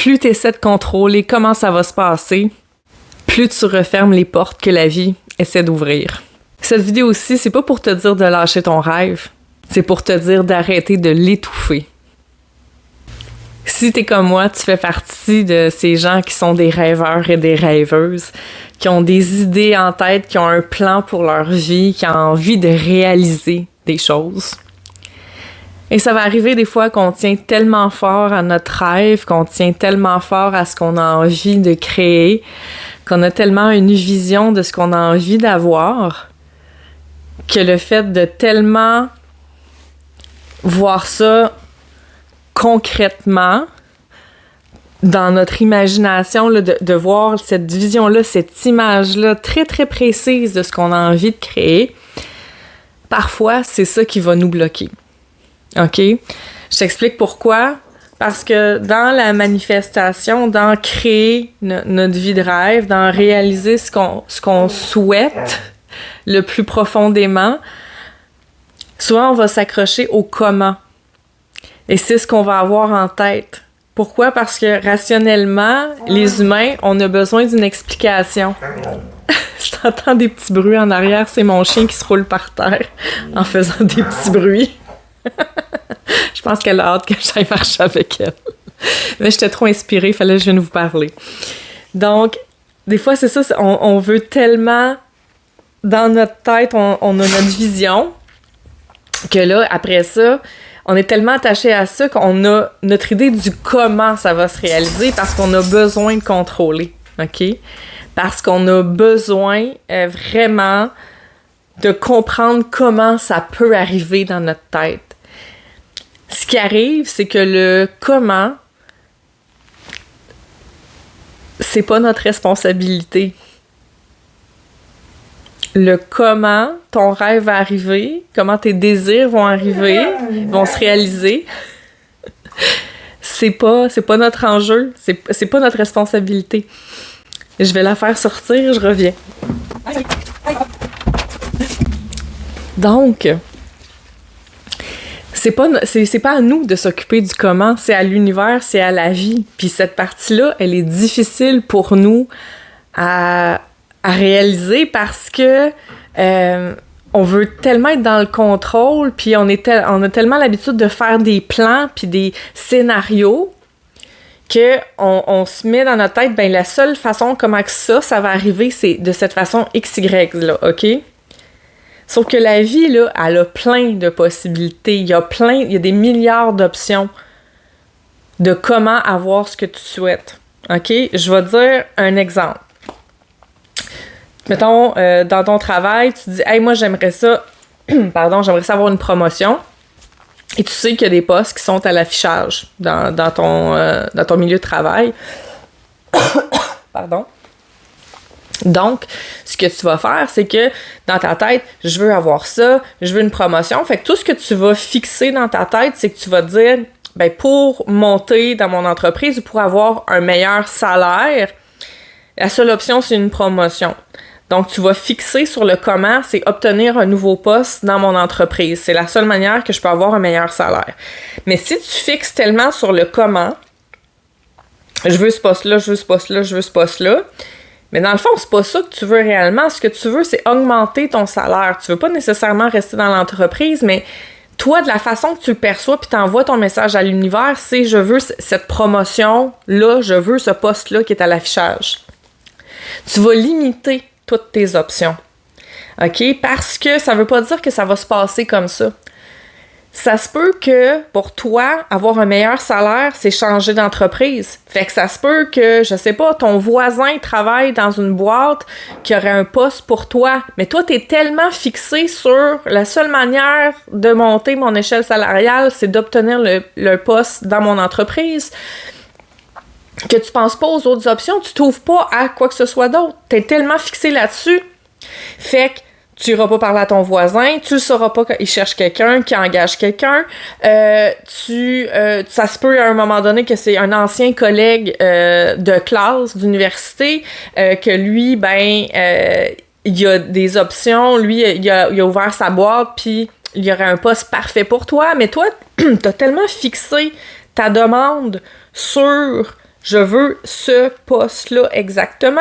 plus tu essaies de contrôler comment ça va se passer, plus tu refermes les portes que la vie essaie d'ouvrir. Cette vidéo-ci, c'est pas pour te dire de lâcher ton rêve, c'est pour te dire d'arrêter de l'étouffer. Si t'es comme moi, tu fais partie de ces gens qui sont des rêveurs et des rêveuses, qui ont des idées en tête, qui ont un plan pour leur vie, qui ont envie de réaliser des choses. Et ça va arriver des fois qu'on tient tellement fort à notre rêve, qu'on tient tellement fort à ce qu'on a envie de créer, qu'on a tellement une vision de ce qu'on a envie d'avoir, que le fait de tellement voir ça concrètement, dans notre imagination, là, de voir cette vision-là, cette image-là très, très précise de ce qu'on a envie de créer, parfois, c'est ça qui va nous bloquer. OK? Je t'explique pourquoi. Parce que dans la manifestation, dans créer notre vie de rêve, dans réaliser ce qu'on souhaite le plus profondément, souvent, on va s'accrocher au comment. Et c'est ce qu'on va avoir en tête. Pourquoi? Parce que rationnellement, les humains, on a besoin d'une explication. Je t'entends des petits bruits en arrière, c'est mon chien qui se roule par terre en faisant des petits bruits. Je pense qu'elle a hâte que j'aille marcher avec elle. Mais j'étais trop inspirée, il fallait que je vienne vous parler. Donc, des fois, c'est ça, on veut tellement, dans notre tête, on a notre vision, que là, après ça, on est tellement attaché à ça qu'on a notre idée du comment ça va se réaliser parce qu'on a besoin de contrôler, OK? Parce qu'on a besoin vraiment de comprendre comment ça peut arriver dans notre tête. Ce qui arrive, c'est que le comment, c'est pas notre responsabilité. Le comment ton rêve va arriver, comment tes désirs vont arriver, vont se réaliser, c'est pas notre enjeu, c'est pas notre responsabilité. Je vais la faire sortir, je reviens. Donc, c'est pas à nous de s'occuper du comment, c'est à l'univers, c'est à la vie. Puis cette partie-là, elle est difficile pour nous à réaliser parce que on veut tellement être dans le contrôle, puis on a tellement l'habitude de faire des plans puis des scénarios que on se met dans notre tête, ben la seule façon comment que ça va arriver, c'est de cette façon XY là, OK? Sauf que la vie, là, elle a plein de possibilités. Il y a des milliards d'options de comment avoir ce que tu souhaites. OK? Je vais te dire un exemple. Mettons, dans ton travail, tu dis « Hey, moi, j'aimerais ça avoir une promotion. » Et tu sais qu'il y a des postes qui sont à l'affichage dans ton milieu de travail. Pardon. Donc, ce que tu vas faire, c'est que dans ta tête, je veux avoir ça, je veux une promotion. Fait que tout ce que tu vas fixer dans ta tête, c'est que tu vas te dire, ben pour monter dans mon entreprise ou pour avoir un meilleur salaire, la seule option, c'est une promotion. Donc, tu vas fixer sur le comment, c'est obtenir un nouveau poste dans mon entreprise. C'est la seule manière que je peux avoir un meilleur salaire. Mais si tu fixes tellement sur le comment, je veux ce poste-là, je veux ce poste-là, je veux ce poste-là, mais dans le fond, c'est pas ça que tu veux réellement. Ce que tu veux, c'est augmenter ton salaire. Tu veux pas nécessairement rester dans l'entreprise, mais toi, de la façon que tu le perçois puis t'envoies ton message à l'univers, c'est « je veux cette promotion-là, je veux ce poste-là qui est à l'affichage ». Tu vas limiter toutes tes options, OK? Parce que ça veut pas dire que ça va se passer comme ça. Ça se peut que, pour toi, avoir un meilleur salaire, c'est changer d'entreprise. Fait que ça se peut que, je sais pas, ton voisin travaille dans une boîte qui aurait un poste pour toi. Mais toi, t'es tellement fixé sur la seule manière de monter mon échelle salariale, c'est d'obtenir le poste dans mon entreprise, que tu penses pas aux autres options, tu t'ouvres pas à quoi que ce soit d'autre. T'es tellement fixé là-dessus. Fait que tu iras pas parler à ton voisin, tu le sauras pas qu'il cherche quelqu'un, qu'il engage quelqu'un. Ça se peut à un moment donné que c'est un ancien collègue de classe, d'université, que lui, il y a des options. Lui, il a ouvert sa boîte, puis il y aurait un poste parfait pour toi. Mais toi, t'as tellement fixé ta demande sur je veux ce poste-là exactement,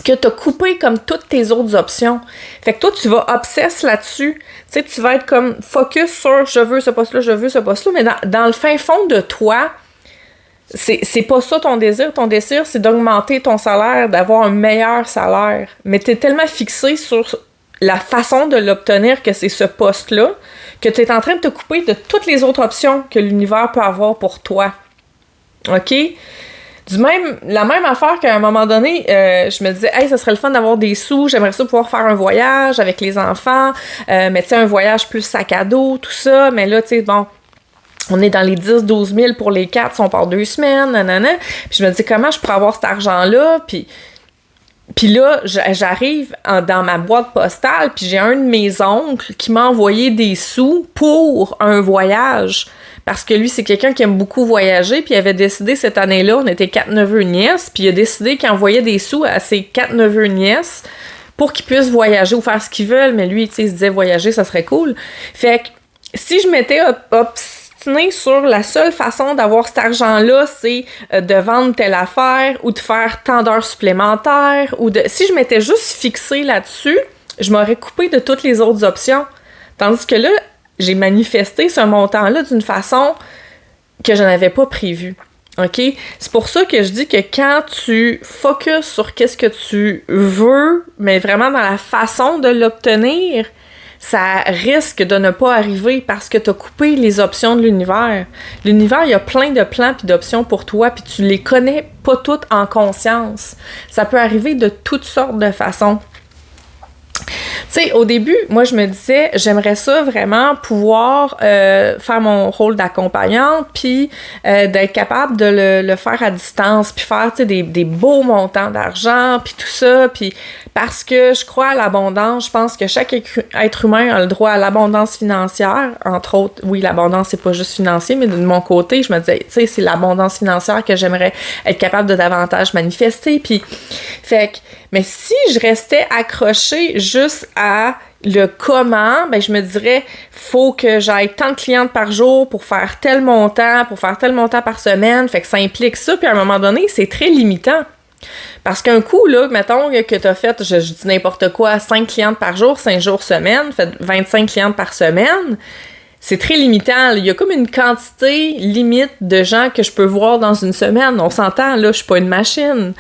que tu as coupé comme toutes tes autres options. Fait que toi, tu vas obsesser là-dessus. Tu sais, tu vas être comme focus sur je veux ce poste-là, je veux ce poste-là, mais dans le fin fond de toi, c'est pas ça ton désir. Ton désir, c'est d'augmenter ton salaire, d'avoir un meilleur salaire. Mais tu es tellement fixé sur la façon de l'obtenir que c'est ce poste-là, que tu es en train de te couper de toutes les autres options que l'univers peut avoir pour toi. OK? La même affaire qu'à un moment donné, je me disais, hey, ça serait le fun d'avoir des sous, j'aimerais ça pouvoir faire un voyage avec les enfants, mais tu sais, un voyage plus sac à dos, tout ça, mais là, tu sais, bon, on est dans les 10-12 000 pour les 4 si on part 2 semaines, nanana. Puis je me dis, comment je pourrais avoir cet argent-là? Puis là, j'arrive dans ma boîte postale, puis j'ai un de mes oncles qui m'a envoyé des sous pour un voyage. Parce que lui, c'est quelqu'un qui aime beaucoup voyager, puis il avait décidé cette année-là, on était 4 neveux nièces, puis il a décidé qu'il envoyait des sous à ses 4 neveux nièces pour qu'ils puissent voyager ou faire ce qu'ils veulent, mais lui, tu sais, il se disait voyager, ça serait cool. Fait que si je m'étais obstinée sur la seule façon d'avoir cet argent-là, c'est de vendre telle affaire ou de faire tant d'heures supplémentaires, si je m'étais juste fixée là-dessus, je m'aurais coupé de toutes les autres options. Tandis que là, j'ai manifesté ce montant-là d'une façon que je n'avais pas prévue. OK? C'est pour ça que je dis que quand tu focuses sur qu'est-ce que tu veux, mais vraiment dans la façon de l'obtenir, ça risque de ne pas arriver parce que tu as coupé les options de l'univers. L'univers, il y a plein de plans puis d'options pour toi, puis tu les connais pas toutes en conscience. Ça peut arriver de toutes sortes de façons. Tu sais, au début, moi, je me disais, j'aimerais ça vraiment pouvoir faire mon rôle d'accompagnante, puis d'être capable de le faire à distance, puis faire, tu sais, des beaux montants d'argent, puis tout ça, puis parce que je crois à l'abondance, je pense que chaque être humain a le droit à l'abondance financière, entre autres. Oui, l'abondance, c'est pas juste financier, mais de mon côté, je me disais, tu sais, c'est l'abondance financière que j'aimerais être capable de davantage manifester, puis fait que, mais si je restais accrochée juste à le comment, ben je me dirais, faut que j'aille tant de clientes par jour pour faire tel montant par semaine, fait que ça implique ça, puis à un moment donné, c'est très limitant. Parce qu'un coup, là, mettons que t'as fait, je dis n'importe quoi, 5 clientes par jour, 5 jours semaine, fait 25 clientes par semaine, c'est très limitant. Il y a comme une quantité limite de gens que je peux voir dans une semaine. On s'entend, là, je suis pas une machine.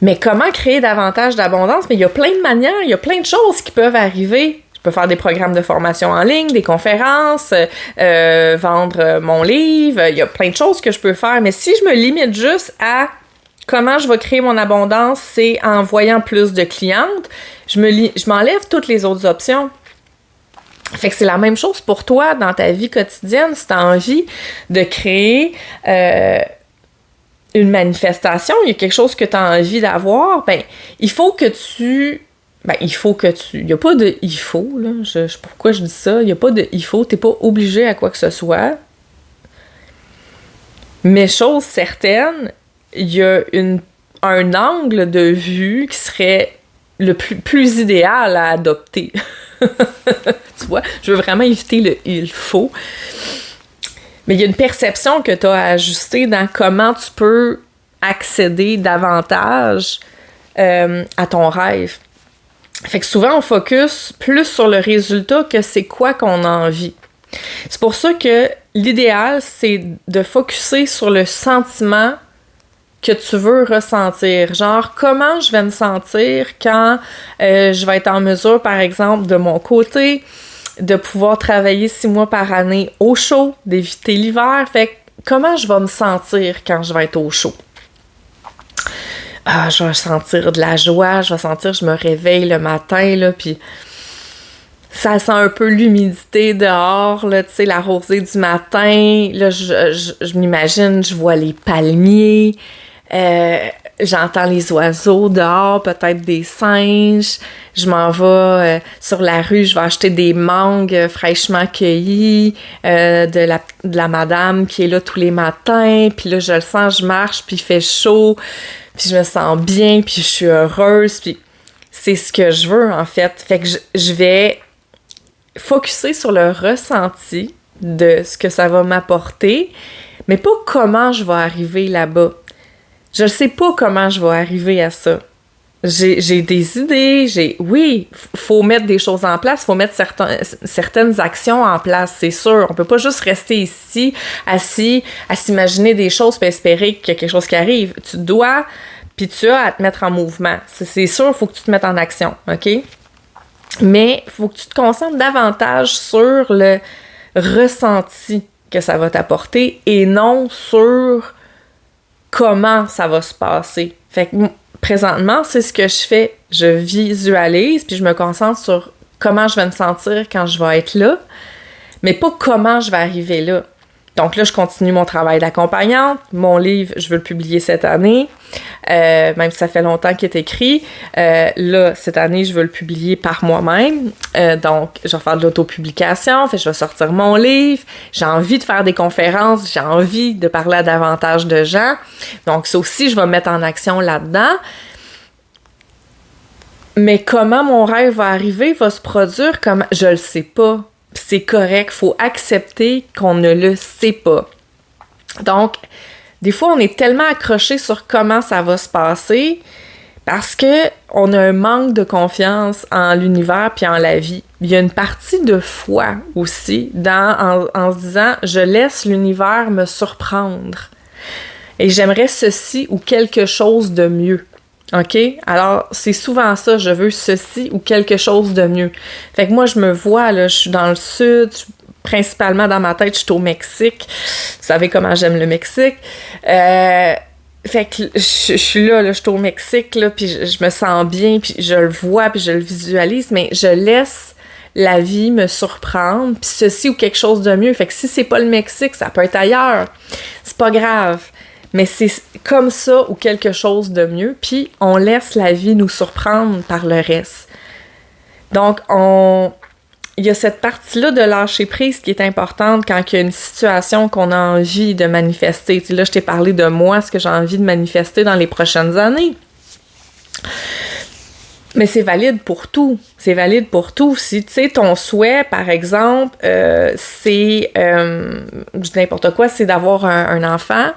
Mais comment créer davantage d'abondance? Mais il y a plein de manières, il y a plein de choses qui peuvent arriver. Je peux faire des programmes de formation en ligne, des conférences, vendre mon livre. Il y a plein de choses que je peux faire. Mais si je me limite juste à comment je vais créer mon abondance, c'est en voyant plus de clientes, je m'enlève toutes les autres options. Fait que c'est la même chose pour toi dans ta vie quotidienne. Si tu as envie de créer une manifestation, il y a quelque chose que tu as envie d'avoir, ben il faut que tu... il n'y a pas de « il faut », là. Pourquoi je dis ça? Il n'y a pas de « il faut », t'es pas obligé à quoi que ce soit. Mais chose certaine, il y a un angle de vue qui serait le plus idéal à adopter. Tu vois? Je veux vraiment éviter le « il faut ». Mais il y a une perception que tu as à ajuster dans comment tu peux accéder davantage à ton rêve. Fait que souvent, on focus plus sur le résultat que c'est quoi qu'on a envie. C'est pour ça que l'idéal, c'est de focusser sur le sentiment que tu veux ressentir. Genre, comment je vais me sentir quand je vais être en mesure, par exemple, de mon côté, de pouvoir travailler 6 mois par année au chaud, d'éviter l'hiver. Fait que comment je vais me sentir quand je vais être au chaud? Je vais sentir de la joie, je me réveille le matin, là, puis ça sent un peu l'humidité dehors, là, tu sais, la rosée du matin. Là, je m'imagine, je vois les palmiers, j'entends les oiseaux dehors, peut-être des singes. Je m'en vais sur la rue, je vais acheter des mangues fraîchement cueillies de la madame qui est là tous les matins. Puis là, je le sens, je marche, puis il fait chaud, puis je me sens bien, puis je suis heureuse. Puis c'est ce que je veux, en fait. Fait que je vais focusser sur le ressenti de ce que ça va m'apporter. mais pas comment je vais arriver là-bas. Je ne sais pas comment je vais arriver à ça. J'ai des idées, oui, faut mettre des choses en place, faut mettre certaines actions en place, c'est sûr. On peut pas juste rester ici, assis, à s'imaginer des choses puis espérer qu'il y a quelque chose qui arrive. Tu dois, puis tu as à te mettre en mouvement. C'est sûr, faut que tu te mettes en action, OK? Mais il faut que tu te concentres davantage sur le ressenti que ça va t'apporter et non sur comment ça va se passer. Fait que présentement, c'est ce que je fais. Je visualise, puis je me concentre sur comment je vais me sentir quand je vais être là, mais pas comment je vais arriver là. Donc là, je continue mon travail d'accompagnante. Mon livre, je veux le publier cette année, même si ça fait longtemps qu'il est écrit. Là, cette année, je veux le publier par moi-même. Donc, je vais faire de l'autopublication, je vais sortir mon livre. J'ai envie de faire des conférences, j'ai envie de parler à davantage de gens. Donc, ça aussi, je vais me mettre en action là-dedans. Mais comment mon rêve va arriver, va se produire, comment, je le sais pas. C'est correct, faut accepter qu'on ne le sait pas. Donc, des fois, on est tellement accroché sur comment ça va se passer parce que on a un manque de confiance en l'univers puis en la vie. Il y a une partie de foi aussi en se disant « je laisse l'univers me surprendre et j'aimerais ceci ou quelque chose de mieux ». OK? Alors, c'est souvent ça, je veux ceci ou quelque chose de mieux. Fait que moi, je me vois, là, je suis dans le sud, principalement dans ma tête, je suis au Mexique. Vous savez comment j'aime le Mexique. Fait que je suis là, je suis au Mexique, là, puis je me sens bien, puis je le vois, puis je le visualise, mais je laisse la vie me surprendre, puis ceci ou quelque chose de mieux. Fait que si c'est pas le Mexique, ça peut être ailleurs. C'est pas grave. Mais c'est comme ça ou quelque chose de mieux, puis on laisse la vie nous surprendre par le reste. Donc, il y a cette partie-là de lâcher prise qui est importante quand il y a une situation qu'on a envie de manifester. Tu sais, là, je t'ai parlé de moi, ce que j'ai envie de manifester dans les prochaines années. Mais c'est valide pour tout. C'est valide pour tout. Si, tu sais, ton souhait, par exemple, c'est, je dis n'importe quoi, c'est d'avoir un enfant,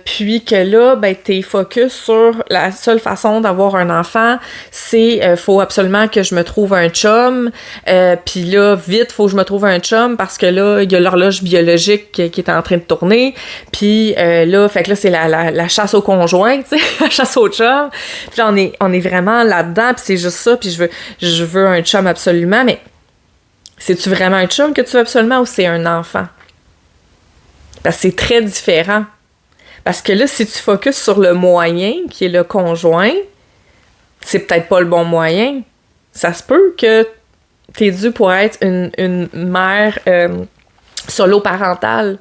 puis que là, ben, t'es focus sur la seule façon d'avoir un enfant, c'est, faut absolument que je me trouve un chum, puis là, vite, faut que je me trouve un chum, parce que là, il y a l'horloge biologique qui est en train de tourner, puis là, fait que là, c'est la chasse au conjoint, tu sais, la chasse au chum, puis là, on est vraiment là-dedans, puis c'est juste ça, puis je veux un chum absolument, mais c'est-tu vraiment un chum que tu veux absolument ou c'est un enfant? Parce que c'est très différent. Parce que là, si tu focuses sur le moyen, qui est le conjoint, c'est peut-être pas le bon moyen. Ça se peut que t'es dû pour être une mère solo-parentale,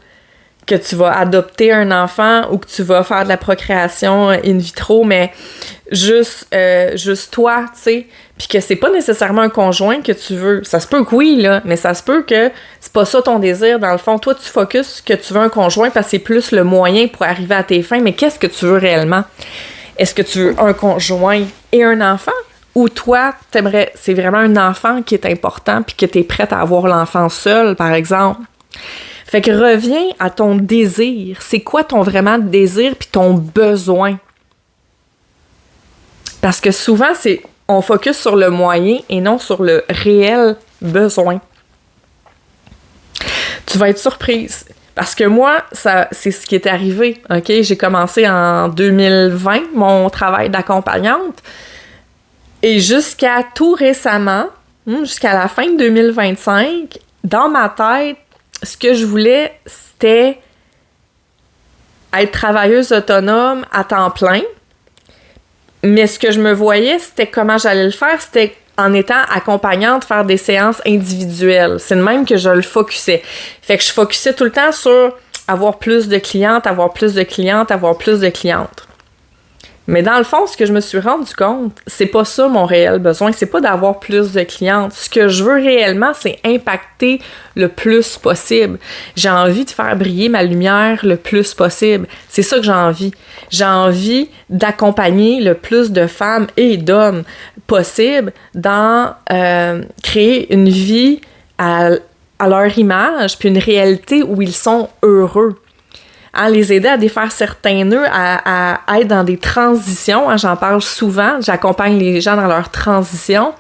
que tu vas adopter un enfant ou que tu vas faire de la procréation in vitro, mais juste toi, tu sais, puis que c'est pas nécessairement un conjoint que tu veux. Ça se peut que oui, là, mais ça se peut que c'est pas ça ton désir, dans le fond. Toi, tu focuses que tu veux un conjoint parce que c'est plus le moyen pour arriver à tes fins, mais qu'est-ce que tu veux réellement? Est-ce que tu veux un conjoint et un enfant? Ou toi, t'aimerais, c'est vraiment un enfant qui est important puis que t'es prête à avoir l'enfant seul, par exemple? Fait que reviens à ton désir. C'est quoi ton vraiment désir puis ton besoin? Parce que souvent, on focus sur le moyen et non sur le réel besoin. Tu vas être surprise. Parce que moi, c'est ce qui est arrivé. OK? J'ai commencé en 2020 mon travail d'accompagnante. Et jusqu'à tout récemment, jusqu'à la fin de 2025, dans ma tête, ce que je voulais, c'était être travailleuse autonome à temps plein. Mais ce que je me voyais, c'était comment j'allais le faire, c'était en étant accompagnante, faire des séances individuelles. C'est de même que je le focusais. Fait que je focusais tout le temps sur avoir plus de clientes, avoir plus de clientes, avoir plus de clientes. Mais dans le fond, ce que je me suis rendu compte, c'est pas ça mon réel besoin, c'est pas d'avoir plus de clientes. Ce que je veux réellement, c'est impacter le plus possible. J'ai envie de faire briller ma lumière le plus possible. C'est ça que j'ai envie. J'ai envie d'accompagner le plus de femmes et d'hommes possible dans créer une vie à leur image, puis une réalité où ils sont heureux. à les aider à défaire certains nœuds, à être dans des transitions. Hein, j'en parle souvent. J'accompagne les gens dans leurs transitions,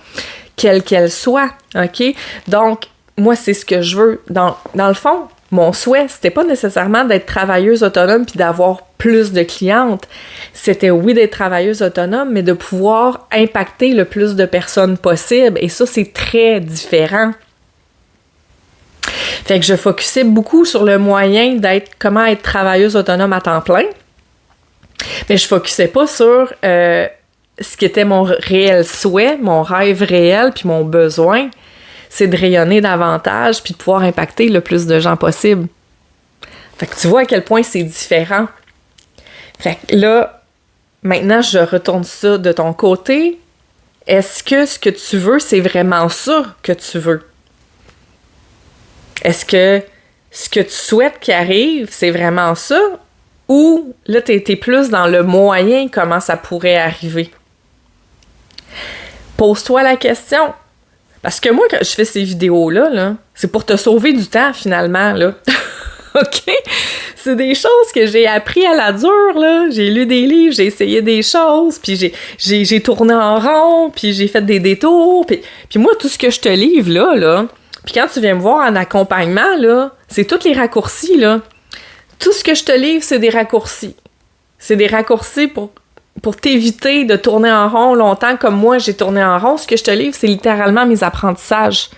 quelles qu'elles soient. OK? Donc, moi, c'est ce que je veux. Dans le fond, mon souhait, c'était pas nécessairement d'être travailleuse autonome puis d'avoir plus de clientes. C'était, oui, d'être travailleuse autonome, mais de pouvoir impacter le plus de personnes possible. Et ça, c'est très différent. Fait que je focusais beaucoup sur le moyen comment être travailleuse autonome à temps plein. Mais je focusais pas sur ce qui était mon réel souhait, mon rêve réel, puis mon besoin. C'est de rayonner davantage puis de pouvoir impacter le plus de gens possible. Fait que tu vois à quel point c'est différent. Fait que là, maintenant, je retourne ça de ton côté. Est-ce que ce que tu veux, c'est vraiment ça que tu veux? Est-ce que ce que tu souhaites qui arrive, c'est vraiment ça? Ou là, t'es plus dans le moyen comment ça pourrait arriver? Pose-toi la question. Parce que moi, quand je fais ces vidéos-là, là, c'est pour te sauver du temps, finalement, là. OK? C'est des choses que j'ai appris à la dure, là. J'ai lu des livres, j'ai essayé des choses, puis j'ai tourné en rond, puis j'ai fait des détours, puis moi, tout ce que je te livre, là, puis quand tu viens me voir en accompagnement, là, c'est tous les raccourcis, là. Tout ce que je te livre, c'est des raccourcis. C'est des raccourcis pour t'éviter de tourner en rond longtemps comme moi, j'ai tourné en rond. Ce que je te livre, c'est littéralement mes apprentissages.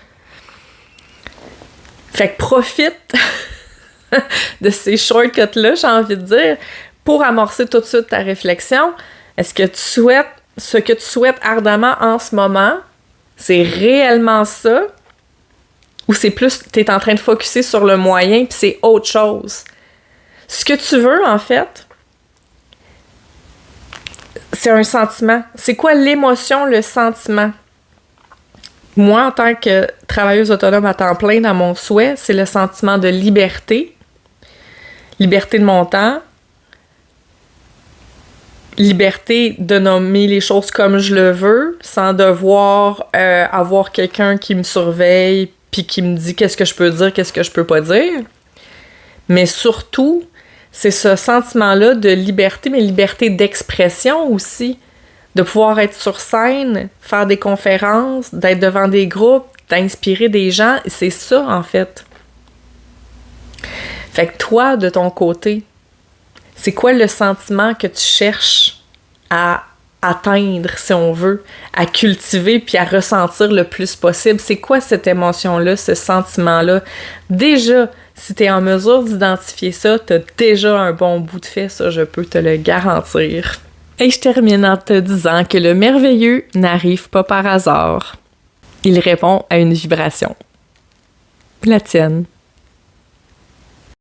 Fait que profite de ces shortcuts-là, j'ai envie de dire, pour amorcer tout de suite ta réflexion. Est-ce que ce que tu souhaites ardemment en ce moment, c'est réellement ça? Ou c'est plus, t'es en train de focusser sur le moyen, puis c'est autre chose? Ce que tu veux, en fait, c'est un sentiment. C'est quoi l'émotion, le sentiment? Moi, en tant que travailleuse autonome à temps plein, dans mon souhait, c'est le sentiment de liberté. Liberté de mon temps. Liberté de nommer les choses comme je le veux, sans devoir avoir quelqu'un qui me surveille puis qui me dit qu'est-ce que je peux dire, qu'est-ce que je peux pas dire. Mais surtout, c'est ce sentiment-là de liberté, mais liberté d'expression aussi. De pouvoir être sur scène, faire des conférences, d'être devant des groupes, d'inspirer des gens. C'est ça, en fait. Fait que toi, de ton côté, c'est quoi le sentiment que tu cherches à atteindre, si on veut, à cultiver puis à ressentir le plus possible? C'est quoi cette émotion-là, ce sentiment-là? Déjà, si tu es en mesure d'identifier ça, tu as déjà un bon bout de fait, ça, je peux te le garantir. Et je termine en te disant que le merveilleux n'arrive pas par hasard. Il répond à une vibration. La tienne.